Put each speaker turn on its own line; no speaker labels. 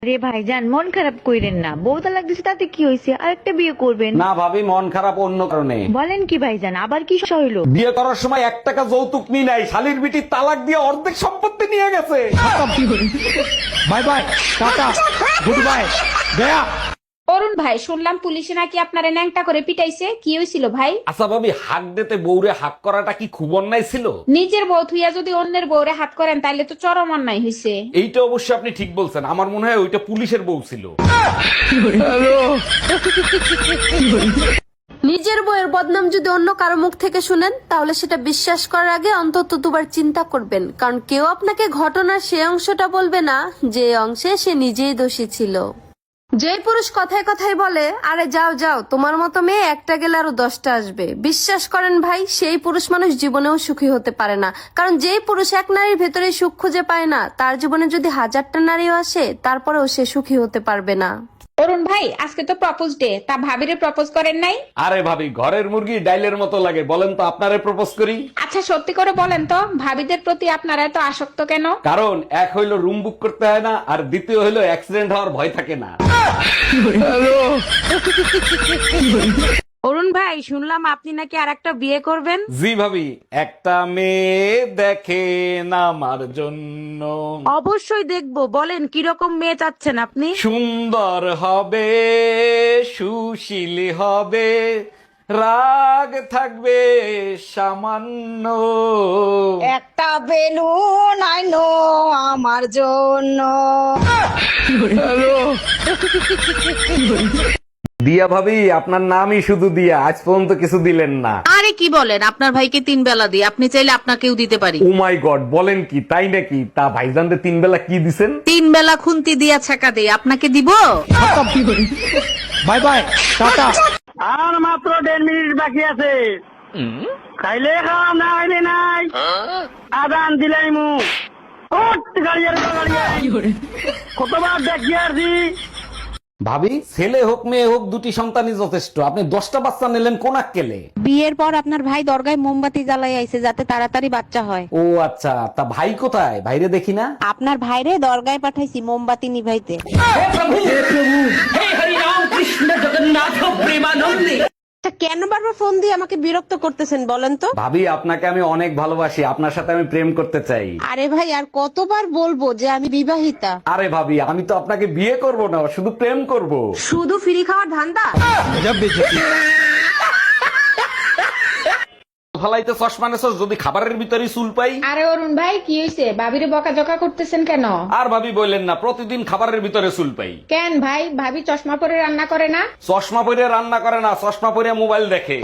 রে ভাইজান মন খারাপ কইরেন না, বউ তালাক দিছে তাতে কি হইছে, আরেকটা বিয়ে করবেন।
না ভাবি, মন খারাপ অন্য কারণে।
বলেন কি ভাইজান, আবার কি সমস্যা হইলো?
বিয়ে করার সময় 1 টাকা যৌতুক নি নাই, শালির বিটি তালাক দিয়ে অর্ধেক সম্পত্তি নিয়ে গেছে।
Bye bye, tata, good bye, গয়া।
অরুণ ভাই, শুনলাম পুলিশে নাকি আপনারে ন্যাংটা করে পিটাইছে, কি হয়েছিল ভাই?
আচ্ছা ভাবি, হাক দিতে বউরে হাক করাটা কি খুব অন্যায় ছিল?
নিজের বউ থুইয়া যদি অন্যের বউরে হাত করেন তাইলে তো চরম অন্যায় হইছে।
এইটা অবশ্যই আপনি ঠিক বলছেন, আমার মনে হয় ওইটা পুলিশের বউ ছিল।
নিজের বইয়ের বদনাম যদি অন্য কারো মুখ থেকে শুনেন তাহলে সেটা বিশ্বাস করার আগে অন্তত দুবার চিন্তা করবেন, কারণ কেউ আপনাকে ঘটনার সেই অংশটা বলবে না যে অংশে সে নিজেই দোষী ছিল। যেই পুরুষ কথায় কথায় বলে আরে যাও যাও তোমার মতো মেয়ে একটা গেলে আরো 10টা আসবে, বিশ্বাস করেন ভাই, সেই পুরুষ মানুষ জীবনেও সুখী হতে পারে না। কারণ যেই পুরুষ এক নারীর ভেতরে সুখ খুঁজে পায় না, তার জীবনে যদি 1000টা নারীও আসে তারপরেও সে সুখী হতে পারবে না।
অরুণ ভাই, আজকে তো প্রপোজ ডে, তা ভাবিরে প্রপোজ করেন নাই?
আরে ভাবি, ঘরের মুরগি ডাইলের মতো লাগে, বলেন তো আপনারে প্রপোজ করি?
আচ্ছা সত্যি করে বলেন তো, ভাবিদের প্রতি আপনারা এত আসক্ত কেন?
কারণ এক হইলো রুম বুক করতে হয় না, আর দ্বিতীয় হইলো অ্যাক্সিডেন্ট হওয়ার ভয় থাকে না।
অরুণ ভাই, শুনলাম আপনি নাকি আর একটা বিয়ে করবেন।
জি ভাবি, একটা মেয়ে দেখেন আমার জন্য,
অবশ্যই দেখবো, বলেন কিরকম মেয়ে চাচ্ছেন আপনি?
সুন্দর হবে, সুশীল হবে, রাগ থাকবে সামান্য।
একটা বেলুন আইনো আমার জন্য।
দিয়া ভাবি, আপনার নামই শুধু দিয়া, আজ পর্যন্ত কিছু দিলেন না।
আরে কি বলেন, আপনার ভাইকে 3 বেলা দিই, আপনি চাইলে আপনাকেও দিতে পারি।
ও মাই গড, বলেন কি, তাই নাকি? তা ভাইজানদের 3 বেলা কি দিছেন?
3 বেলা খুন্তি দিয়া ছেকা দেই, আপনাকে দিব?
By bye, tata.
আর মাত্র 1.5 মিনিট বাকি আছে। খাইলে খাওয়া, না খাইলে নাই। আদান দিলাই মু কতবার দেখি আসি।
ভাবি, ছেলে হোক মেয়ে হোক, 2টি সন্তানই যথেষ্ট। আপনি 10টা বাচ্চা নিলেন কোন আক্কেলে?
বিয়ের পর আপনার ভাই দরগায় মোমবাতি জ্বালাই আইছে যাতে তাড়াতাড়ি বাচ্চা হয়।
ও আচ্ছা, তা ভাই কোথায়? ভাইরে দেখি না।
আপনার ভাইরে দরগায় পাঠাইছি মোমবাতি নিভাইতে। আচ্ছা, কেন বারবার ফোন দিয়ে আমাকে বিরক্ত করতেছেন বলেন তো?
ভাবি, আপনাকে আমি অনেক ভালোবাসি, আপনার সাথে আমি প্রেম করতে চাই।
আরে ভাই, আর কতবার বলবো যে আমি বিবাহিতা?
আরে ভাবি, আমি তো আপনাকে বিয়ে করব না, শুধু প্রেম করব।
শুধু ফ্রি খাওয়ার ধান্দা?
ফালাইতে চশমা নেছস, যদি খাবারের ভিতরে চুল পাই।
আরে অরুণ ভাই, কি হয়েছে? ভাবিরে বকাঝকা করতেছেন কেন?
আর ভাবি বললেন না, প্রতিদিন খাবারের ভিতরে চুল পাই।
কেন ভাই, ভাবি চশমা পরে রান্না করে না?
চশমা পরে রান্না করে না, চশমা পরে মোবাইল দেখে।